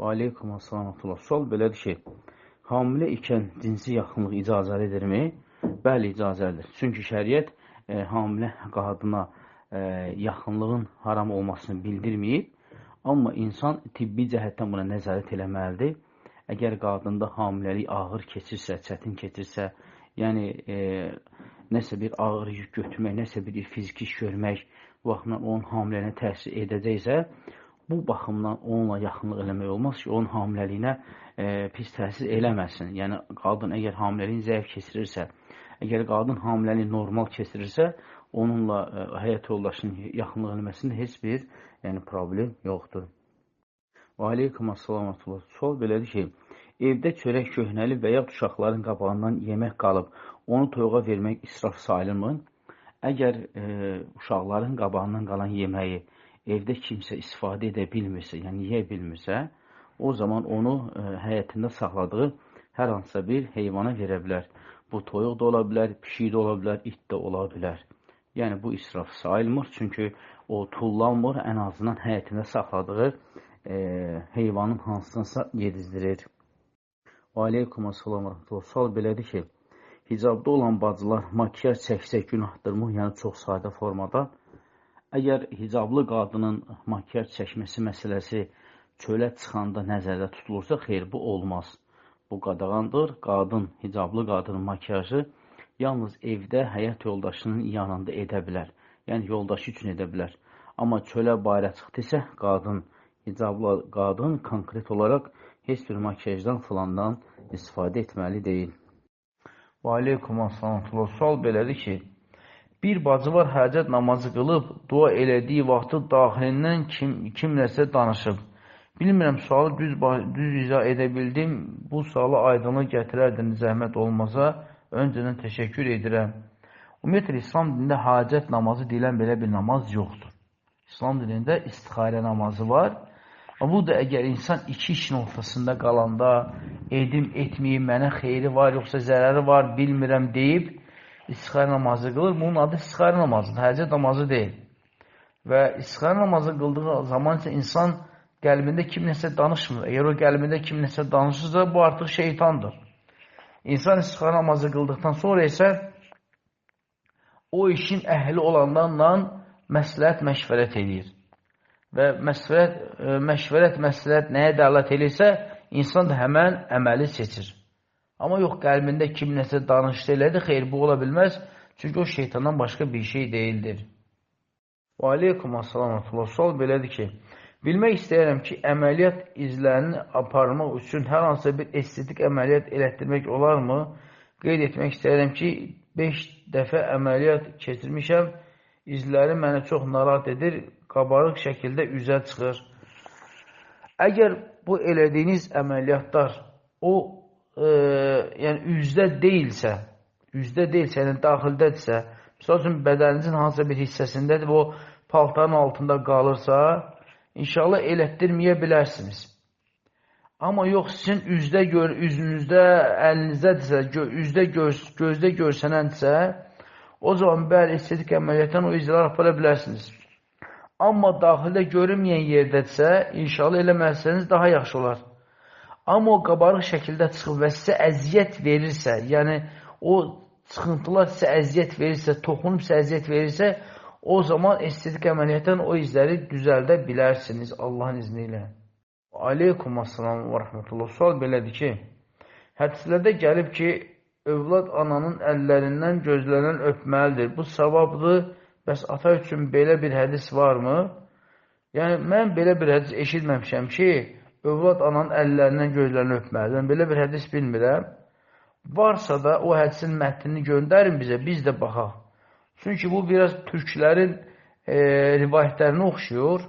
Və aleykum assalam. Sual belədir ki, hamilə ikən cinsi yaxınlıq icazəlidirmi? Bəli, icazəlidir. Çünki şəriət hamilə qadına yaxınlığın haram olmasını bildirməyib, amma insan tibbi cəhətdən buna nəzarət eləməlidir. Əgər qadında hamiləlik ağır keçirsə, çətin keçirsə, yəni nəsə bir ağır yük götürmək, nəsə bir fiziki iş görmək vaxtından onun hamiləliyinə təsir edəcəksə, bu baxımdan onunla yaxınlıq eləmək olmaz ki, onun hamiləliyinə pis təsir eləməsin. Yəni, qadın əgər hamiləliyin zəif keçirirsə, əgər qadın hamiləliyi normal keçirirsə, onunla həyat yoldaşının yaxınlıq eləməsində heç bir problem yoxdur. Və aleykum assalam. Sual belədir ki, evdə çörək köhnəli və ya uşaqların qabağından yemək qalıb, onu toyuğa vermək israf sayılmır. Əgər uşaqların qabağından qalan yeməyi evdə kimsə istifadə edə bilmirsə, yəni yeyə bilmirsə, o zaman onu həyətində saxladığı hər hansısa bir heyvana verə bilər. Bu toyuq da ola bilər, pişik də ola bilər, it də ola bilər. Yəni bu israf sayılmır, çünki o tullanmır, ən azından həyətində saxladığı heyvanın hansınsa yedizdirir. Və aleykum assalam. Sual belədir ki, hicabda olan bacılar makiyaj çəksə günahdırmı? Yəni çox sadə formada. Əgər hicablı qadının makiyaj çəkməsi məsələsi çölə çıxanda nəzərdə tutulursa, xeyr, bu olmaz. Bu qadağandır. Hicablı qadının makiyajı yalnız evdə həyat yoldaşının yanında edə bilər. Yəni, yoldaşı üçün edə bilər. Amma çölə bayra çıxdısa, hicablı qadın konkret olaraq heç bir makiyajdan filandan istifadə etməli deyil. Və aleykum assalam. Sual belədir ki, bir bacı var, həcət namazı qılıb, dua elədiyi vaxtı daxilindən kimləsə danışıb. Bilmirəm, sualı düz izah edə bildim. Bu sualı aydınlıq gətirərdin, zəhmət olmasa, öncədən təşəkkür edirəm. Ümumiyyətlə, İslam dində hacət namazı deyilən belə bir namaz yoxdur. İslam dində istixarə namazı var. Bu da əgər insan iki işin ortasında qalanda, edim, etməyim, mənə xeyri var, yoxsa zərəri var, bilmirəm deyib, istixarə namazı qılır. Bunun adı istixarə namazıdır, həcət namazı deyil. Və istixarə namazı qıldığı zaman isə insan qəlbində kim nəsə danışmır. Əgər o qəlbində kim nəsə danışırsa, bu artıq şeytandır. İnsan istixarə namazı qıldıqdan sonra isə o işin əhli olanlarla məsləhət məşvərət edir. Və məşvərət nəyə dəlalət edirsə, insan da həmən əməli seçir. Amma yox, qəlbində kim nəsə danışdı elədi, xeyr, bu ola bilməz. Çünki o şeytandan başqa bir şey deyildir. Və aleykum assalam. Sual belədir ki, bilmək istəyirəm ki, əməliyyat izlərini aparmaq üçün hər hansısa bir estetik əməliyyat elətdirmək olarmı? Qeyd etmək istəyirəm ki, 5 dəfə əməliyyat keçirmişəm, izləri məni çox narahat edir, qabarıq şəkildə üzə çıxır. Əgər bu elədiyiniz əməliyyatlar yəni üzdə deyilsə, yəni daxildədirsə, misal üçün bədəninizin hansısa bir hissəsindədir və o paltarın altında qalırsa, inşallah elətdirməyə bilərsiniz. Amma yox, sizin üzünüzdə, əlinizdədirsə, gözdə görsənəndirsə, o zaman bəli, estetik əməliyyatdan o izləri apara bilərsiniz. Amma daxildə görünməyən yerdədirsə, inşallah eləməzsəniz daha yaxşı olar. Amma o qabarıq şəkildə çıxıb və sizə əziyyət verirsə, yəni o çıxıntılar sizə əziyyət verirsə, toxunub sizə əziyyət verirsə, o zaman estetik əməliyyatdan o izləri düzəldə bilərsiniz Allahın izni ilə. Aleykum assalam və rəhmətullah. Sual belədir ki, hədislərdə gəlib ki, övlad ananın əllərindən gözlərindən öpməlidir. Bu savabdır. Bəs ata üçün belə bir hədis varmı? Yəni, mən belə bir hədis eşitməmişəm ki, övlad ananın əllərindən gözlərini öpməlidir. Mən belə bir hədis bilmirəm. Varsa da o hədisin mətnini göndərin bizə, biz də baxaq. Çünki bu biraz türklərin rivayətlərinə oxşuyur.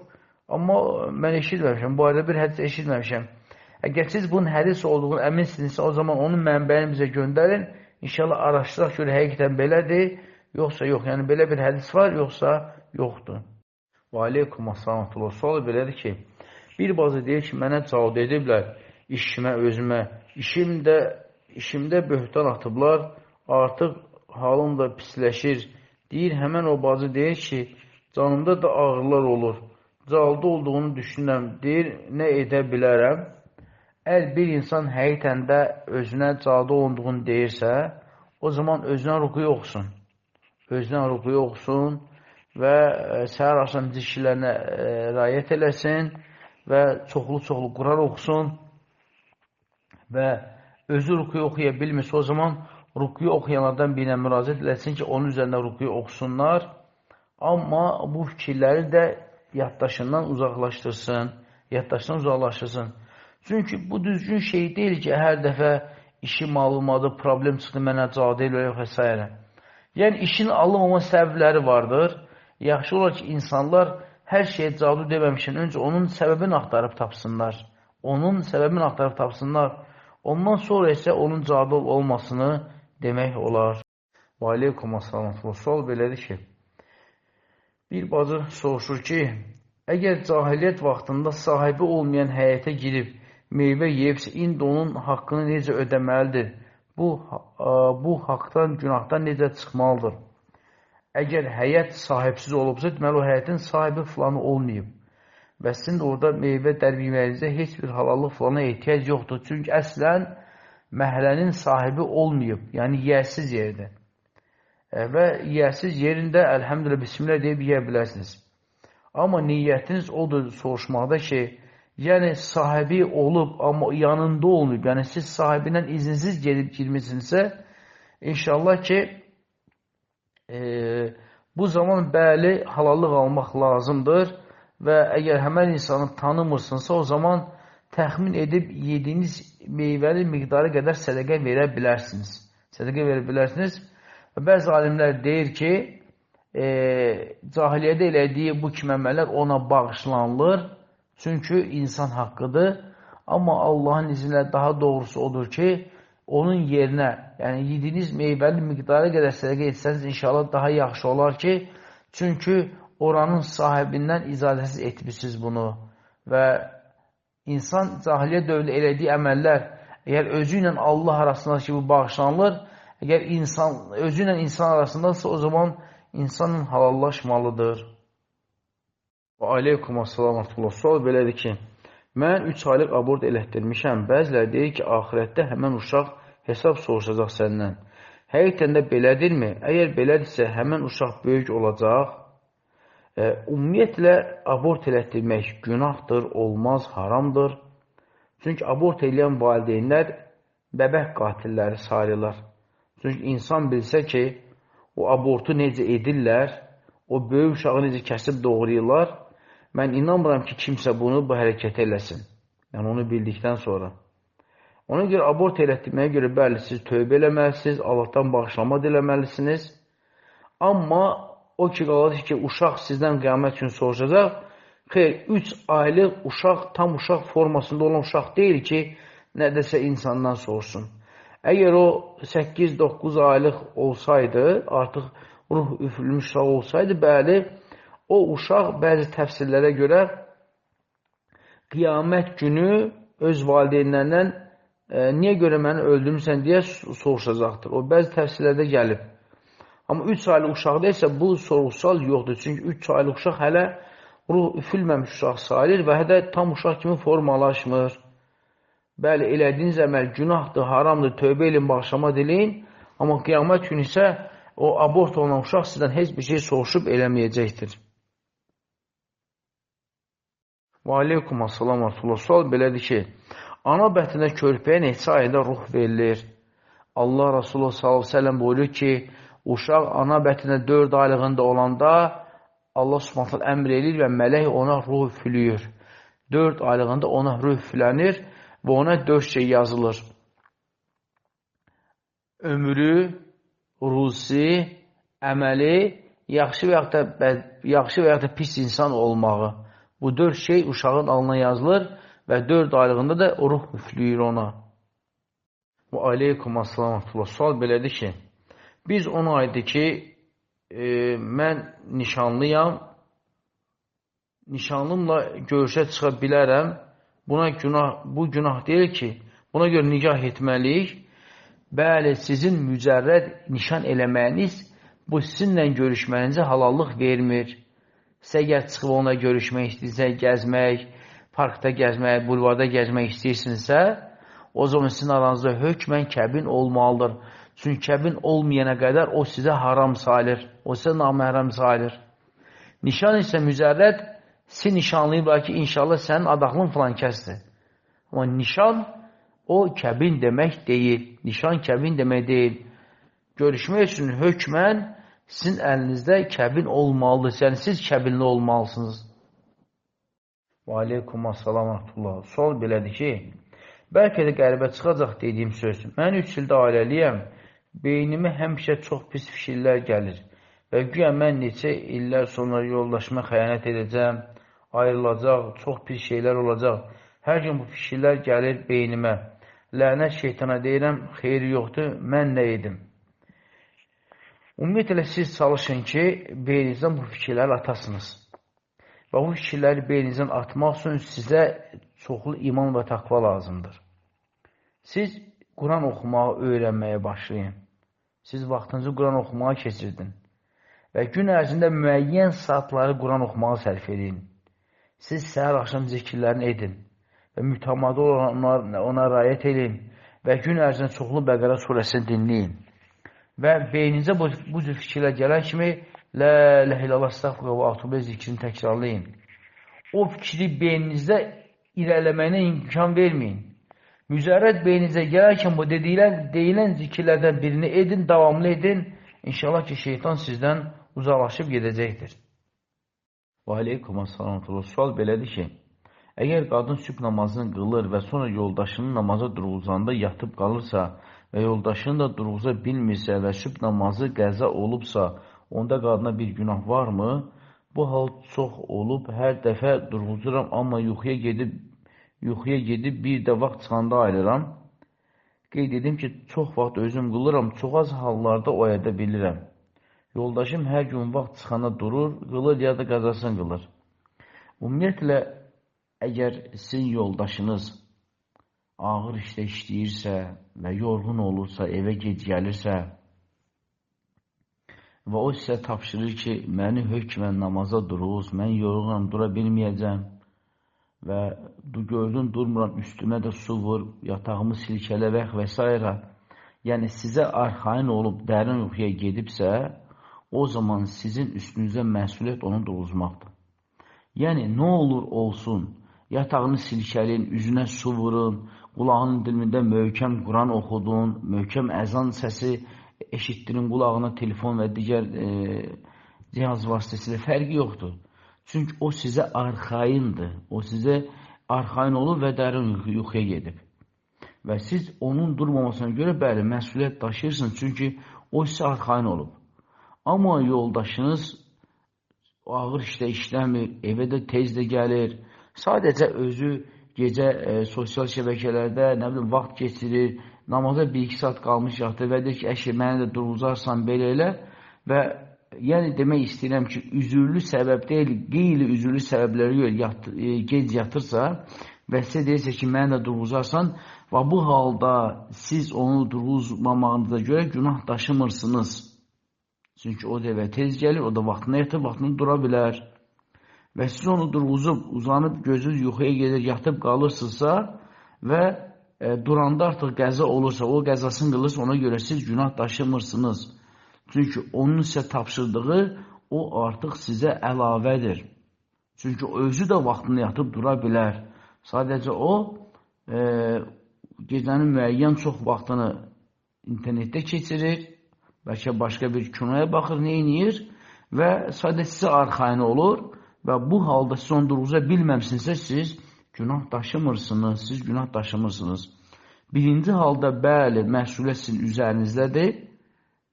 Amma mən eşitməmişəm, bu arada bir hədis eşitməmişəm. Əgər siz bunun hədis olduğunu əminsinizsə, o zaman onun mənbəyini bizə göndərin. İnşallah araşdıraq görə həqiqətən belədir. Yoxsa yox, yəni belə bir hədis var, yoxsa yoxdur. Və aleykum assalam. Sual belədir ki, bir bazı deyir ki, mənə cavab ediblər işimə, özümə. İşimdə böhtan atıblar, artıq halım da pisləşir. Deyir, həmən o bazı deyir ki, canımda da ağrılar olur. Calda olduğunu düşünürəm. Deyir, nə edə bilərəm? Əgər bir insan həqiqətən də özünə cadu olduğunu deyirsə, o zaman özünə rukuyu oxusun. Özünə rukuyu oxusun və səhər axşam zikirlərinə riayət eləsin və çoxlu-çoxlu Quran oxusun və özü rukuyu oxuya bilmirsə, o zaman rukuyu oxuyanlardan birine müraciət eləsin ki, onun üzərində rukuyu oxusunlar. Amma bu fikirləri də yaddaşından uzaqlaşdırsın. Çünki bu düzgün şey deyil ki, hər dəfə işi malumadır, problem çıxdı, mənə cadu elə və s. Yəni, işin alınmama səbəbləri vardır. Yaxşı olar ki, insanlar hər şeyə cadu deməmişən, öncə onun səbəbini axtarıb tapsınlar. Ondan sonra isə onun cadu olmasını demək olar. Və aleykum assalam. Sual belədir ki, bir bacı soruşur ki, əgər cahiliyyət vaxtında sahibi olmayan həyətə girib, meyvə yeyibsə, indi onun haqqını necə ödəməlidir? Bu haqdan, günahdan necə çıxmalıdır? Əgər həyət sahibsiz olubsa, deməli o həyətin sahibi filanı olmayıb. Və sizin də orada meyvə dərbilməyinizdə heç bir halallıq filana ehtiyac yoxdur. Çünki əslən məhəllənin sahibi olmayıb, yəni yiyəsiz yerdə. Və yiyəsiz yerində əlhəmdülə bismillah deyib yiyə bilərsiniz. Amma niyyətiniz odur soruşmaqda ki, yəni sahibi olub, amma yanında olmayıb, yəni siz sahibindən izinsiz gedib girmişsinizsə, inşallah ki, bu zaman bəli halallıq almaq lazımdır və əgər həmən insanı tanımırsınızsa, o zaman təxmin edib yediyiniz meyvəli miqdarı qədər sədəqə verə bilərsiniz. Və bəzi alimlər deyir ki, cahiliyyədə elədiyi bu kimi əməllər ona bağışlanılır, çünki insan haqqıdır. Amma Allahın izni ilə daha doğrusu odur ki, onun yerinə, yəni yediyiniz meyvəli miqdarı qədər sədəqə etsəniz, inşallah daha yaxşı olar ki, çünki oranın sahibindən icazəsiz etmişsiniz bunu. Və insan cahiliyyə dövründə elədiyi əməllər, əgər özü ilə Allah arasındakı ki, bu bağışlanılır, əgər özü ilə insan arasındadırsa, o zaman insanın halallaşmalıdır. Və aleykum assalam atullah. Sual belədir ki, mən 3 aylıq abort elətdirmişəm. Bəziləri deyir ki, axirətdə həmən uşaq hesab soruşacaq səndən. Həqiqətən də belədirmi? Əgər belədirsə, həmən uşaq böyük olacaq. Ümumiyyətlə, abort elətdirmək günahdır, olmaz, haramdır. Çünki abort eləyən valideynlər bəbək qatilləri sayılır. Çünki insan bilsə ki, o abortu necə edirlər, o böyük uşağı necə kəsib doğrayırlar, mən inanmıram ki, kimsə bunu bu hərəkət eləsin. Yəni, onu bildikdən sonra. Ona görə abort elətdirməyə görə bəli, siz tövbə eləməlisiniz, Allahdan bağışlama diləməlisiniz. Amma o ki, qalır ki, uşaq sizdən qiyamət üçün soruşacaq, xeyr, 3 aylıq uşaq, tam uşaq formasında olan uşaq deyil ki, nədəsə insandan soruşsun. Əgər o 8-9 aylıq olsaydı, artıq ruh üfürülmüş uşaq olsaydı, bəli, o uşaq bəzi təfsirlərə görə qiyamət günü öz valideynlərindən niyə görə məni öldürmüsən deyə soruşacaqdır. O bəzi təfsirlərdə gəlib. Amma 3 aylıq uşaqda isə bu sorğusal yoxdur. Çünki 3 aylıq uşaq hələ ruh üfürülməmiş uşaq sayılır və hələ tam uşaq kimi formalaşmır. Bəli, elədiyiniz əməl günahdır, haramdır, tövbə edin, bağışlama diləyin. Amma qiyamət günü isə o abort olunan uşaq sizdən heç bir şey soruşub eləməyəcəkdir. Və aleykum assalam artullah. Sual belədir ki, ana bətində körpəyə neçə ayda ruh verilir? Allah Rasulullah s.ə.v buyurur ki, uşaq ana bətində 4 aylığında olanda Allah subhanət əmr edir və mələk ona ruh üfülüyür. 4 aylığında ona ruh üfülənir və ona 4 şey yazılır. Ömrü, ruzi, əməli, yaxşı və ya da pis insan olmağı. Bu 4 şey uşağın alına yazılır və 4 aylığında da ruh üflüyür ona. Və aleykum assalam atullah. Sual belədir ki, biz 10 aydır ki, mən nişanlıyam, nişanlımla görüşə çıxa bilərəm. Bu günah deyil ki, buna görə nikah etməliyik. Bəli, sizin mücərrəd nişan eləməyiniz bu sizinlə görüşməyinizə halallıq vermir. Siz əgər çıxıb ona görüşmək istəyirsə, gəzmək, parkda gəzmək, bulvarda gəzmək istəyirsinizsə, o zaman sizin aranızda hökmən kəbin olmalıdır. Çünki kəbin olmayana qədər o sizə haram sayılır, o sizə naməhrəm sayılır. Nişan isə mücərrəd, siz nişanlayıblar ki, inşallah sənin adaqlın filan kəsdir. Amma nişan o kəbin demək deyil. Nişan kəbin demək deyil. Görüşmək üçün hökmən sizin əlinizdə kəbin olmalıdır. Yəni siz kəbinli olmalısınız. Və aleykum assalam və rahmetullah. Sual belədir ki, bəlkə də qəribə çıxacaq dediyim söz. Mən 3 ildə ailəliyəm. Beynimə həmişə çox pis fikirlər gəlir. Və güya mən neçə illər sonra yoldaşıma xəyanət edəcəm, ayrılacaq, çox pis şeylər olacaq. Hər gün bu fikirlər gəlir beynimə. Lənət şeytana deyirəm, xeyri yoxdur, mən nə edim? Ümumiyyətlə siz çalışın ki, beyninizdən bu fikirləri atasınız. Və bu fikirləri beyninizdən atmaq üçün sizə çoxlu iman və taqva lazımdır. Siz Quran oxumağı öyrənməyə başlayın. Siz vaxtınızı Quran oxumağa keçirdin. Və gün ərzində müəyyən saatları Quran oxumağa sərf edin. Siz səhər axşam zikirlərini edin. Və mütəmadi olaraq ona rayət edin. Və gün ərzində çoxlu Bəqərə surəsini dinləyin. Və beyninizə bu cür fikirlər gələn kimi Lə iləhə illallah estağfurullah və atubə zikrini təkrarlayın. O fikri beyninizdə irələməyinə imkan verməyin. Mücərrəd beyninizə gələrkən bu deyilən zikirlərdən birini edin, davamlı edin. İnşallah ki, şeytan sizdən uzaqlaşıb gedəcəkdir. Və aleykum assalam. Sual belədir ki, əgər qadın sübh namazını qılır və sonra yoldaşının namaza durğuzanda yatıb qalırsa və yoldaşını da durğuza bilmirsə və sübh namazı qəza olubsa, onda qadına bir günah varmı? Bu hal çox olub, hər dəfə durğuzuram, amma yuxuya gedib bir də vaxt çıxanda ayırıram. Qeyd edim ki, çox vaxt özüm qılıram, çox az hallarda oyada bilirəm. Yoldaşım hər gün vaxt çıxana durur, qılır ya da qəzasını qılır. Ümumiyyətlə, əgər sizin yoldaşınız ağır işlə işləyirsə və yorğun olursa, evə gec gəlirsə və o sizə tapşırır ki, məni hökmən namaza duruz, mən yorğunam, dura bilməyəcəm və gördün, durmuram, üstümə də su vur, yatağımı silkələvək və s. Yəni, sizə arxain olub dərin yuxuya gedibsə, o zaman sizin üstünüzə məsuliyyət onu duruzmaqdır. Yəni, nə olur olsun, yatağını silkələyin, üzünə su vurun, qulağının dilində möhkəm Quran oxudun, möhkəm əzan səsi eşitdirin qulağına, telefon və digər cihaz vasitəsilə fərqi yoxdur. Çünki o sizə arxaindir, o sizə arxain olub və dərin yuxuya gedib. Və siz onun durmamasına görə bəli, məsuliyyət daşıyırsınız, çünki o sizə arxain olub. Amma yoldaşınız ağır işlə işləmir, evə də tez də gəlir, sadəcə özü gecə sosial şəbəkələrdə vaxt keçirir, namaza 1-2 saat qalmış yatır və deyir ki, əşi, məni də durğuzarsan belə elə və yəni demək istəyirəm ki, üzürlü səbəb deyil, qeyri-üzürlü səbəbləri görə gec yatırsa və sizə deyirsə ki, məni də durğuzarsan və bu halda siz onu durğuzmamağınıza görə günah daşımırsınız. Çünki o da evə tez gəlir, o da vaxtına yatır, vaxtını dura bilər. Və siz onu durğuzub, uzanıb, gözünüz yuxuya gedir, yatıb qalırsınızsa və duranda artıq qəza olursa, o qəzasını qılırsa, ona görə siz günah daşımırsınız. Çünki onun sizə tapşırdığı, o artıq sizə əlavədir. Çünki özü də vaxtını yatıb dura bilər. Sadəcə o, gecənin müəyyən çox vaxtını internetdə keçirir, bəlkə başqa bir kinoya baxır, neyniyir və sadəcə sizə arxain olur və bu halda siz onu durğuza bilməmsinizsə, siz günah daşımırsınız, siz günah daşımırsınız. Birinci halda, bəli, məsuliyyət sizin üzərinizdədir.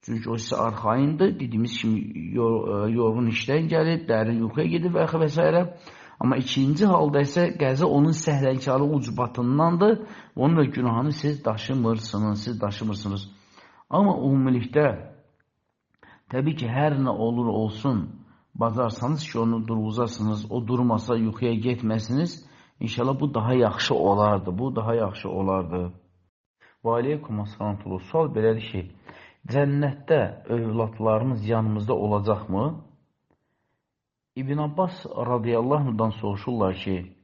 Çünki o sizə arxaindir. Dediyimiz kimi yorğun işdən gəlir, dərin yuxuya gedir və s. Amma ikinci halda isə qəza onun səhlənkarı ucbatındandır. Onun da günahını siz daşımırsınız. Amma ümumilikdə, təbii ki, hər nə olur olsun, bacarsanız ki, onu durğuzasınız, o durmasa yuxuya getməsiniz, İnşallah bu daha yaxşı olardı. Və aleykum assalam. Sual belədir ki, cənnətdə övladlarımız yanımızda olacaqmı? İbn Abbas radiyallahu anhudan soruşurlar ki,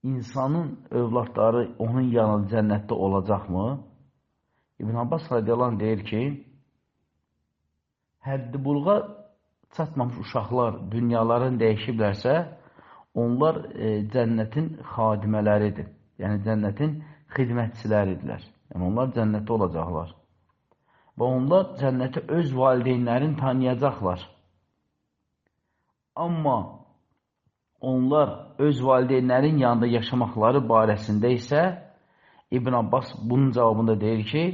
insanın övladları onun yanında cənnətdə olacaqmı? İbn Abbas radiyallahu anh deyir ki, həddi buluğa çatmamış uşaqlar dünyalarını dəyişiblərsə, onlar cənnətin xadimələridir. Yəni, cənnətin xidmətçiləridirlər. Yəni, onlar cənnətdə olacaqlar. Və onlar cənnəti öz valideynlərini tanıyacaqlar. Amma onlar öz valideynlərin yanında yaşamaqları barəsində isə İbn Abbas bunun cavabında deyir ki,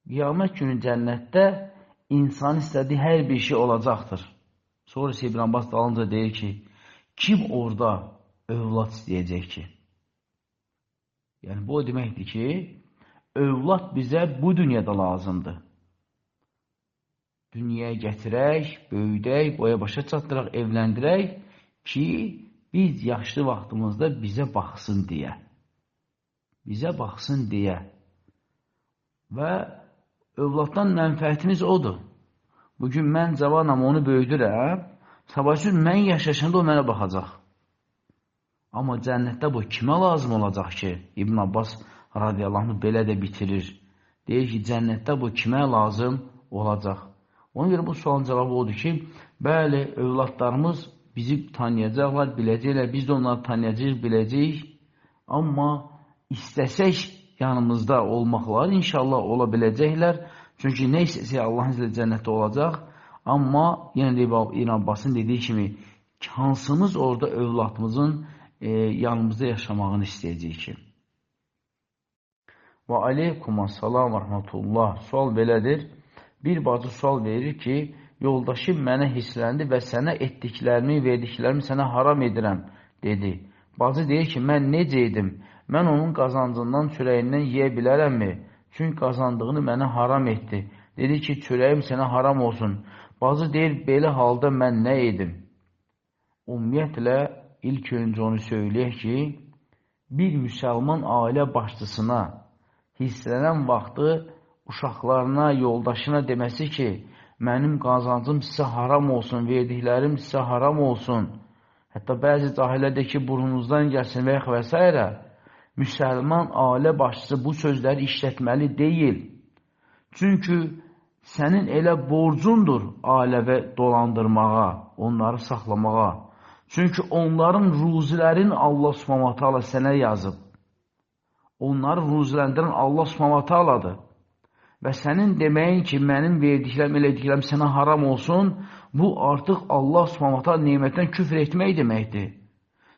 qiyamət günü cənnətdə insan istədiyi hər bir şey olacaqdır. Sonra İbn Abbas dalınca deyir ki, kim orada övlad istəyəcək ki? Yəni, bu o deməkdir ki, övlad bizə bu dünyada lazımdır. Dünyaya gətirək, böyüdək, boya başa çatdıraq, evləndirək ki, biz yaşlı vaxtımızda bizə baxsın deyə. Bizə baxsın deyə. Və övladdan mənfəətimiz odur. Bugün mən cavanam, onu böyüdürəm, sabahçı mən yaşayışında o mənə baxacaq. Amma cənnətdə bu kimə lazım olacaq ki? İbn Abbas radiyallahu anh belə də bitirir. Deyir ki, cənnətdə bu kimə lazım olacaq? Ona görə bu sualın cavabı odur ki, bəli, övladlarımız bizi tanıyacaqlar, biləcəklər, biz də onları tanıyacaq, biləcəyik. Amma istəsək yanımızda olmaqlar inşallah ola biləcəklər. Çünki nə istəsək Allahın iznilə cənnətdə olacaq. Amma yenə də İbn Abbasın dediyi kimi, hansımız orada övladımızın yanımızda yaşamağını istəyəcək ki. Və aleykumassalam və rəhmətullah. Sual belədir. Bir bacı sual verir ki, yoldaşım mənə hissləndi və sənə etdiklərimi, verdiklərimi sənə haram edirəm, dedi. Bacı deyir ki, mən necə edim? Mən onun qazancından, çörəyindən yeyə bilərəmmi? Çünki qazandığını mənə haram etdi. Dedi ki, çörəyim sənə haram olsun. Bacı deyir, belə halda mən nə edim? Ümumiyyətlə, ilk öncə onu söyləyək ki, bir müsəlman ailə başçısına hisslənən vaxtı uşaqlarına, yoldaşına deməsi ki, mənim qazancım sizə haram olsun, verdiklərim sizə haram olsun. Hətta bəzi cahillədir ki, burnunuzdan gəlsin və və s. Müsəlman ailə başçısı bu sözləri işlətməli deyil. Çünki sənin elə borcundur ailəvi dolandırmağa, onları saxlamağa. Çünki onların ruzilərini Allah Subhanahu taala sənə yazıb. Onları ruziləndirən Allah Subhanahu taaladır. Və sənin deməyin ki, mənim verdiklərim, elədiklərim sənə haram olsun, bu artıq Allah Subhanahu taala nemətdən küfr etmək deməkdir.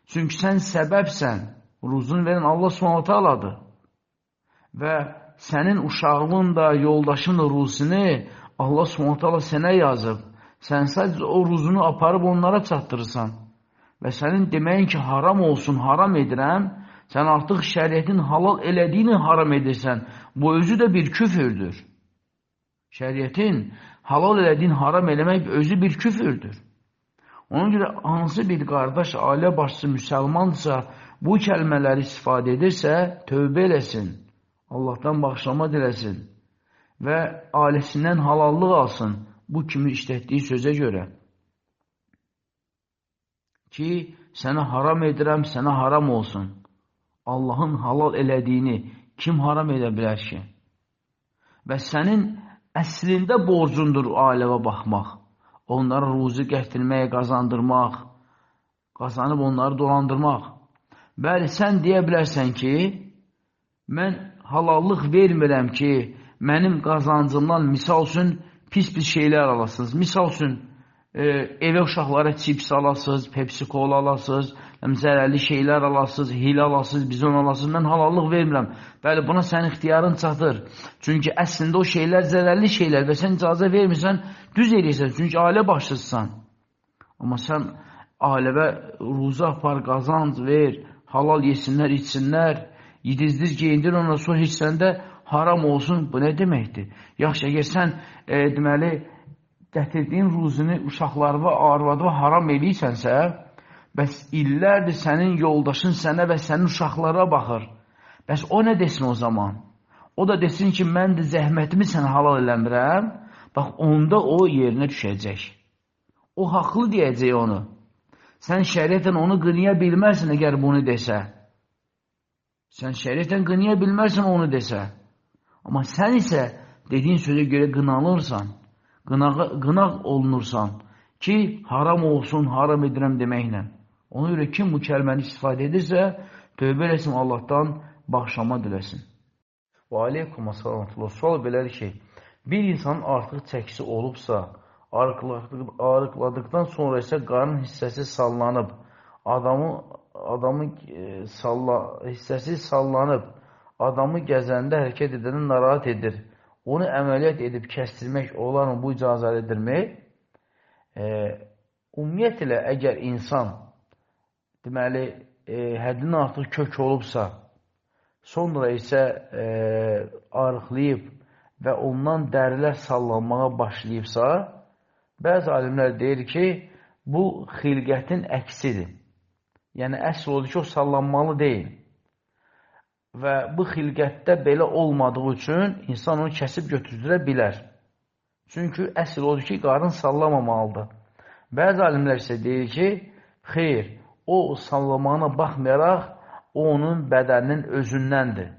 Çünki sən səbəbsən, ruzunu verən Allah Subhanahu taaladır. Və sənin uşağının da, yoldaşın da ruzini Allah Subhanahu taala sənə yazıb. Sən sadəcə o ruzunu aparıb onlara çatdırırsan. Və sənin deməyin ki, haram olsun, haram edirəm, sən artıq şəriətin halal elədiyini haram edirsən. Bu özü də bir küfürdür. Şəriətin halal elədiyini haram eləmək özü bir küfürdür. Ona görə hansı bir qardaş, ailə başçısı müsəlmandırsa, bu kəlmələri istifadə edirsə, tövbə eləsin, Allahdan bağışlama diləsin və ailəsindən halallıq alsın bu kimi işlətdiyi sözə görə. Ki, sənə haram edirəm, sənə haram olsun. Allahın halal elədiyini kim haram edə bilər ki? Və sənin əslində borcundur ailəvə baxmaq, onlara ruzi gətirmək, qazandırmaq, qazanıb onları dolandırmaq. Bəli, sən deyə bilərsən ki, mən halallıq vermirəm ki, mənim qazancımdan misal üçün pis-pis şeylər alasınız. Misal üçün, evə uşaqlara chips alasınız, Pepsi-Cola alasınız, zərərli şeylər alasınız, hile alasınız, bizon alasınız. Mən halallıq vermirəm. Bəli, buna sənin ixtiyarın çatır. Çünki əslində o şeylər zərərli şeylər və sən icazə vermirsən, düz eləyirsən. Çünki ailə başçısısan. Amma sən ailəvə ruza apar, qazanc ver, halal yesinlər, içsinlər, yedizdir, geyindir, ondan sonra heç səndə haram olsun. Bu nə deməkdir? Yaxşı, əgər sən deməli, gətirdiyin ruzunu uşaqlarına, arvadına haram eləyirsənsə, bəs illərdir sənin yoldaşın sənə və sənin uşaqlara baxır. Bəs o nə desin o zaman? O da desin ki, mən də zəhmətimi sənə halal eləmirəm. Bax, onda o yerinə düşəcək. O haqlı deyəcək onu. Sən şəriətən onu qınaya bilmərsən əgər bunu desə. Sən şəriətən qınaya bilmərsən onu desə. Amma sən isə dediyin sözə görə qınanırsan, qınaq olunursan ki, haram olsun, haram edirəm deməklə. Ona görə kim bu kəlməni istifadə edirsə, tövbə eləsin, Allahdan bağışlama diləsin. Və aleykum əssalam. Sual belədir ki, bir insanın artıq çəkisi olubsa, arıqladıqdan sonra isə qarın hissəsi sallanıb, hissəsi sallanıb, adamı gəzəndə hərəkət edəni narahat edir. Onu əməliyyat edib kəstirmək olar mı? Bu icazəlidirmi? Ümumiyyətlə, əgər insan deməli, həddindən artıq kök olubsa, sonra isə arıqlayıb və ondan dərilər sallanmağa başlayıbsa, bəzi alimlər deyir ki, bu xilqətin əksidir. Yəni, əsl odur ki, o sallanmalı deyil. Və bu xilqətdə belə olmadığı üçün insan onu kəsib götürdürə bilər. Çünki əsl odur ki, qarın sallamamalıdır. Bəzi alimlər isə deyir ki, xeyr, o sallamağına baxmayaraq, o onun bədəninin özündəndir.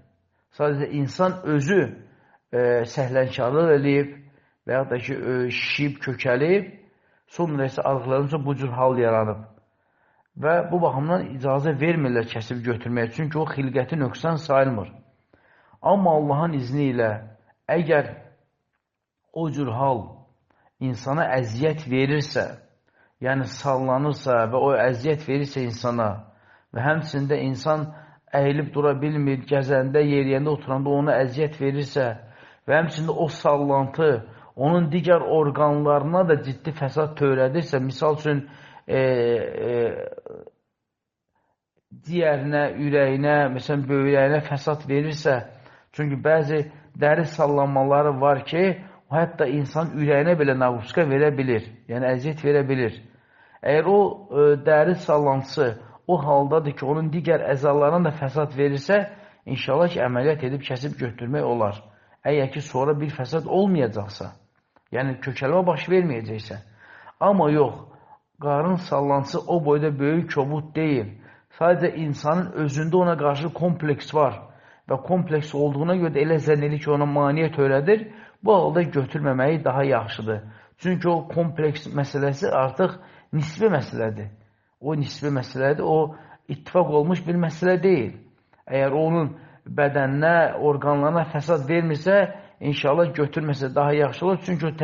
Sadəcə insan özü səhlənkarlıq eləyib və ya da ki, şişib, kökəlib, sonra isə arıqlarınca bu cür hal yaranıb. Və bu baxımdan icazə vermirlər kəsib götürməyə, çünki o xilqəti nöqsan sayılmır. Amma Allahın izni ilə, əgər o cür hal insana əziyyət verirsə, yəni sallanırsa və o əziyyət verirsə insana və həmçində insan əyilib dura bilmir, gəzəndə, yeriyəndə, oturanda ona əziyyət verirsə və həmçində o sallantı onun digər orqanlarına da ciddi fəsad törədirsə, misal üçün digərinə, ürəyinə, məsələn, böyrəyinə fəsad verirsə, çünki bəzi dəri sallanmaları var ki, o hətta insan ürəyinə belə navruska verə bilir, yəni əziyyət verə bilir. Əgər o dəri sallantısı o haldadır ki, onun digər əzalarına da fəsad verirsə, inşallah ki, əməliyyat edib kəsib götürmək olar. Əgər ki, sonra bir fəsad olmayacaqsa, yəni kökəlmə baş verməyəcəksə. Amma yox, qarın sallantısı o boyda böyük kobud deyil. Sadəcə insanın özündə ona qarşı kompleks var və kompleks olduğuna görə elə zənn edir ki, ona maneə törədir. Bu halda götürməməyi daha yaxşıdır. Çünki o kompleks məsələsi artıq nisbi məsələdir. O nisbi məsələdir, o ittifaq olmuş bir məsələ deyil. Əgər onun bədəninə, orqanlarına fəsad vermirsə, inşallah götürməsə daha yaxşı olur. Çünki o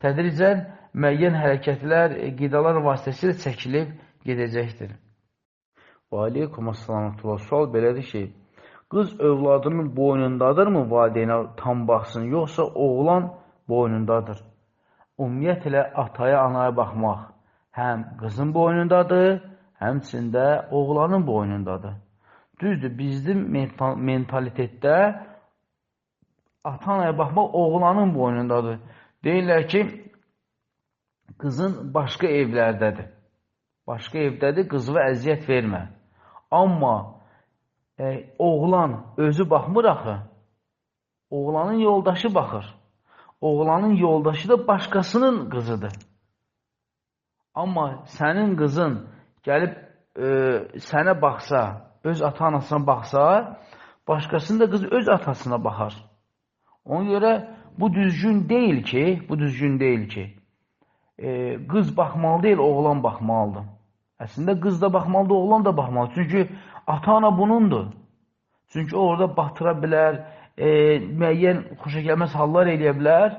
tədricən müəyyən hərəkətlər, qidalar vasitəsilə çəkilib gedəcəkdir. Və aleykum əssalamətullah. Sual belədir ki, qız övladının boynundadırmı valideynə tam baxsın, yoxsa oğlan boynundadır? Ümumiyyətlə, ataya, anaya baxmaq həm qızın boynundadır, həmçində oğlanın boynundadır. Düzdür, bizim mentalitetdə ata-anaya baxmaq oğlanın boynundadır. Deyirlər ki, qızın başqa evlərdədir. Başqa evdədir, qızına əziyyət vermə. Amma oğlan özü baxmır axı. Oğlanın yoldaşı baxır. Oğlanın yoldaşı da başqasının qızıdır. Amma sənin qızın gəlib sənə baxsa, öz ata-anasına baxsa, başqasının da qızı öz atasına baxar. Ona görə bu düzgün deyil ki, qız baxmalı deyil, oğlan baxmalıdır. Əslində qız da baxmalıdır, oğlan da baxmalıdır. Çünki ata-ana bunundur. Çünki orada batıra bilər, müəyyən xoşagəlməz hallar eləyə bilər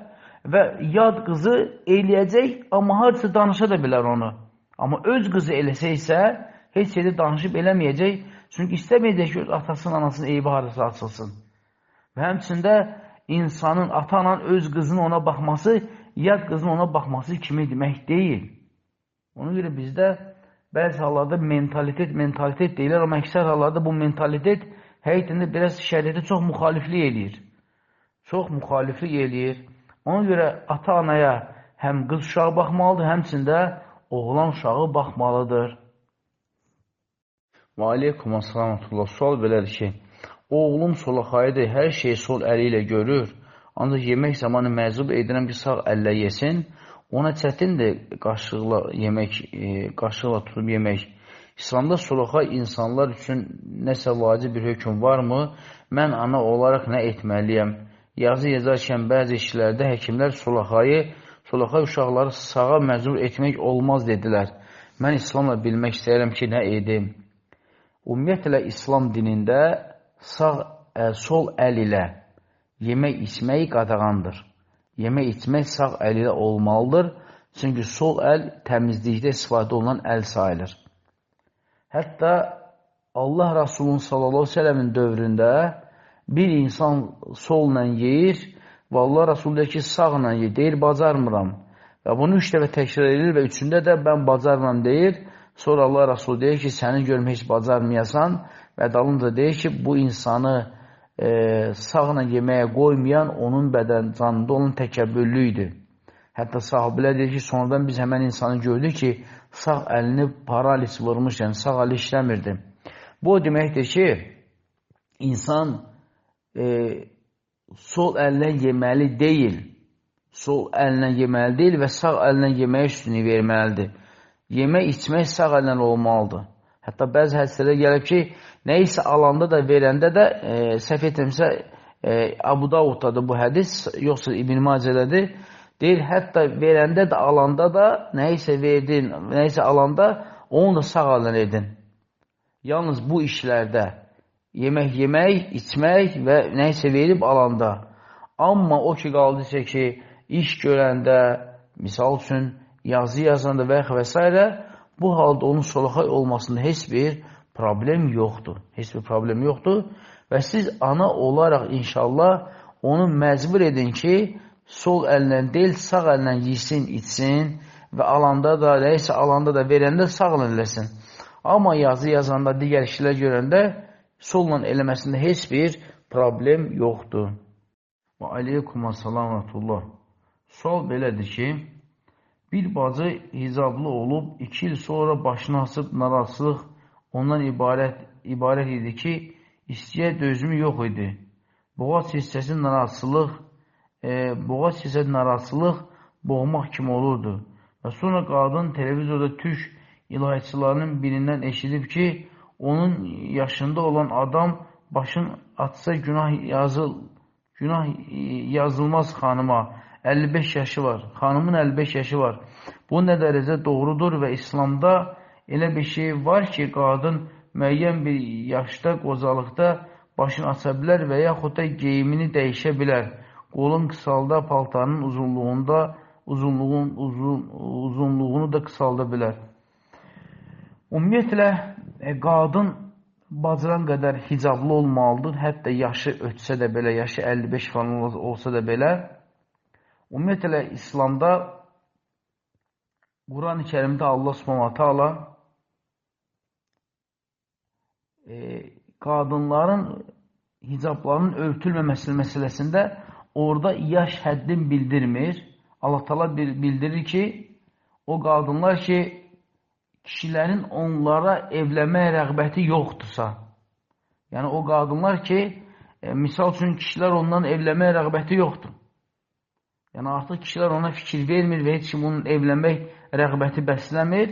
və yad qızı eləyəcək, amma hadisə danışa da bilər onu. Amma öz qızı eləsə isə, heç şeydə danışıb eləməyəcək. Çünki istəməyəcək ki, öz atasının, anasının eybi hadisi açılsın. Və həmçində insanın, ata-anan öz qızının ona baxması, yad qızının ona baxması kimi demək deyil. Ona görə bizdə bəzi hallarda mentalitet deyilər, amma əksər hallarda bu mentalitet həqiqətən də biraz şəriətə çox müxaliflik eləyir. Çox müxaliflik eləyir. Ona görə ata-anaya həm qız uşağı baxmalıdır, həmçində oğlan uşağı baxmalıdır. Və aleykum əssalamətullah. Sual belədir ki, oğlum solaxayıdır, hər şeyi sol əli ilə görür, ancaq yemək zamanı məzub edirəm ki, sağ əllə yesin. ona çətindir qaşıqla yemək, qaşıqla tutub yemək. İslamda sulaxa insanlar üçün nəsə vacib bir hökm varmı? Mən ana olaraq nə etməliyəm? Yazı yazarkən bəzi işlərdə həkimlər sulaxa uşaqları sağa məcbur etmək olmaz dedilər. Mən İslamla bilmək istəyirəm ki, nə edim? Ümumiyyətlə, İslam dinində sol əl ilə yemək içmək qadağandır. Yemək içmək sağ əl ilə olmalıdır. Çünki sol əl təmizlikdə istifadə olunan əl sayılır. Hətta Allah Rasulun sallallahu aleyhi ve sellemin dövründə bir insan solla yeyir və Allah Rasul deyir ki, sağla yeyir. Deyir, bacarmıram. Və bunu 3 dəfə təkrar edir və 3-ündə də mən bacarmıram deyir. Sonra Allah Rasul deyir ki, səni görüm heç bacarmayasan və dalınca deyir ki, bu insanı sağla yeməyə qoymayan onun bədən canında olan təkəbbürlüydür. Hətta sahabilər deyir ki, sonradan biz həmən insanı gördük ki, sağ əlini paraliz vurmuş, yəni sağ əli işləmirdi. Bu o deməkdir ki, insan sol əllə yeməli deyil. Sol əllə yeməli deyil və sağ əllə yeməyə üstünlük verməlidir. Yemək, içmək sağ əllə olmalıdır. Hətta bəzi hədislərdə gəlib ki, nəyisə alanda da, verəndə də, səhv etmirəmsə, Abu Davuddadır bu hədis, yoxsa İbn Macədədir. Deyir, hətta verəndə də, alanda da, nəyisə verdin, nəyisə alanda, onu da sağ əllə edin. Yalnız bu işlərdə, yemək, içmək və nəyisə verib alanda. Amma o ki, qaldısa ki, iş görəndə, misal üçün, yazı yazanda və s. Bu halda onun solaxa olmasında heç bir problem yoxdur. Heç bir problem yoxdur. Və siz ana olaraq inşallah onu məcbur edin ki, sol əllə deyil, sağ əllə yesin, içsin və alanda da, nəysə alanda da, verəndə sağla eləsin. Amma yazı yazanda, digər işlər görəndə solla eləməsində heç bir problem yoxdur. Və aleykumassalam və tullah. Sual belədir ki, bir bacı hicablı olub, 2 il sonra başını açıb narazılıq ondan ibarət idi ki, istəyə dözümü yox idi. Boğaz hissəsi narazılıq boğmaq kimi olurdu. Və sonra qadın televizorda türk ilahiçilərinin birindən eşidib ki, onun yaşında olan adam başını açsa günah yazılmaz xanıma. 55 yaşı var. Xanımın 55 yaşı var. Bu nə dərəcə doğrudur və İslamda elə bir şey var ki, qadın müəyyən bir yaşda, qocalıqda başını aça bilər və yaxud da geyimini dəyişə bilər. Qolun qısalda, paltarının uzunluğunu da qısalda bilər. Ümumiyyətlə, qadın bacaran qədər hicablı olmalıdır. Hətta yaşı ötsə də belə, yaşı 55 falan olsa da belə. Ümumiyyətlə, İslamda, Quran-ı Kərimdə Allah Subhanahu Taala qadınların hicablarının örtülməməsi məsələsində orada yaş həddin bildirmir. Allah Taala bildirir ki, o qadınlar ki, kişilərin onlara evlənmə rəğbəti yoxdursa, yəni o qadınlar ki, misal üçün kişilər ondan evlənmə rəğbəti yoxdur. Yəni, artıq kişilər ona fikir vermir və heç kim onun evlənmək rəğbəti bəsləmir.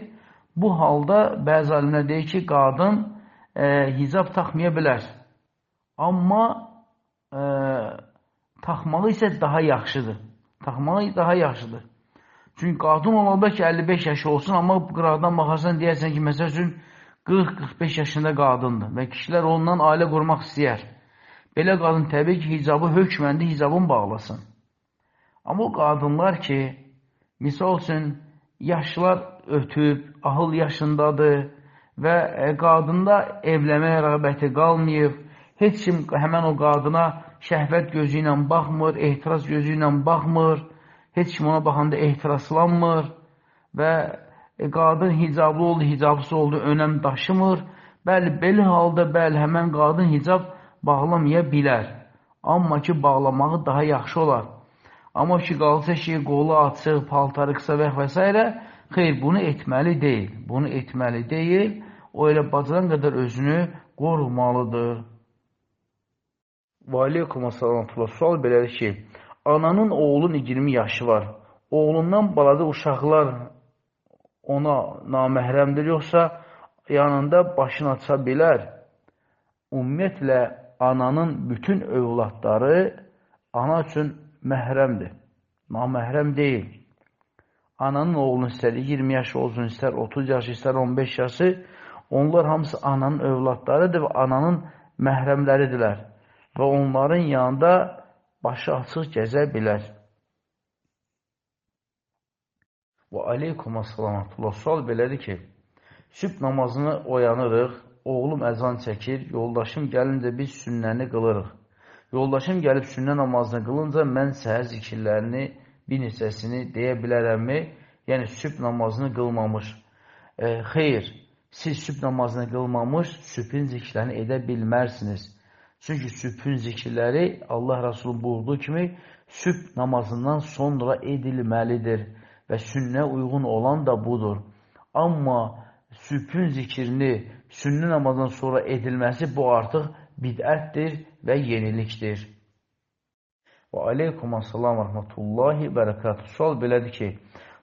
Bu halda bəzi alimlər deyir ki, qadın hicab taxmaya bilər. Amma taxmağı isə daha yaxşıdır. Taxmağı daha yaxşıdır. Çünki qadın olmalı ki, 55 yaşı olsun, amma qıraqdan baxarsan, deyərsən ki, məsəl üçün 40-45 yaşında qadındır və kişilər ondan ailə qurmaq istəyər. Belə qadın təbii ki, hicabı hökməndə hicabın bağlasın. Amma o qadınlar ki, misal üçün, yaşlar ötüb, ahıl yaşındadır və qadında evlənmə rəğbəti qalmayıb, heç kim həmən o qadına şəhvət gözü ilə baxmır, ehtiras gözü ilə baxmır, heç kim ona baxanda ehtiraslanmır və qadın hicablı oldu, hicabsız oldu, önəm daşımır. Bəli, belə halda həmən qadın hicab bağlamaya bilər. Amma ki, bağlamağı daha yaxşı olar. Amma ki, qalsa ki, qolu açıq, paltarı qısa və s. Xeyr, bunu etməli deyil. Bunu etməli deyil. O elə bacaran qədər özünü qorumalıdır. Və aleykum assalam. Sual belədir ki, ananın oğlun 20 yaşı var. oğlundan balaca uşaqlar ona naməhrəmdir, yoxsa yanında başını aça bilər. Ümumiyyətlə, ananın bütün övladları ana üçün məhrəmdir. Naməhrəm deyil. Ananın oğlunu istər 20 yaşı olsun, istər 30 yaşı, istər 15 yaşı, onlar hamısı ananın övladlarıdır və ananın məhrəmləridirlər. Və onların yanında başı açıq gəzə bilər. Və aleykum əssalamətullah. Sual belədir ki, sübh namazını oyanırıq, oğlum əzan çəkir, yoldaşım gəlincə biz sünnəni qılırıq. Yoldaşım gəlib sünnə namazını qılınca mən səhər zikirlərini bir neçəsini deyə bilərəmmi? Yəni, sübh namazını qılmamış. Xeyr, siz sübh namazını qılmamış, sübhün zikirlərini edə bilmərsiniz. Çünki sübhün zikirləri Allah Resulü buyurduğu kimi sübh namazından sonra edilməlidir və sünnə uyğun olan da budur. Amma sübhün zikrini sünnə namazdan sonra edilməsi bu artıq bidətdir və yenilikdir. Və aleykum assalam və rəhmətullahi bərəkatuhu. Sual belədir ki,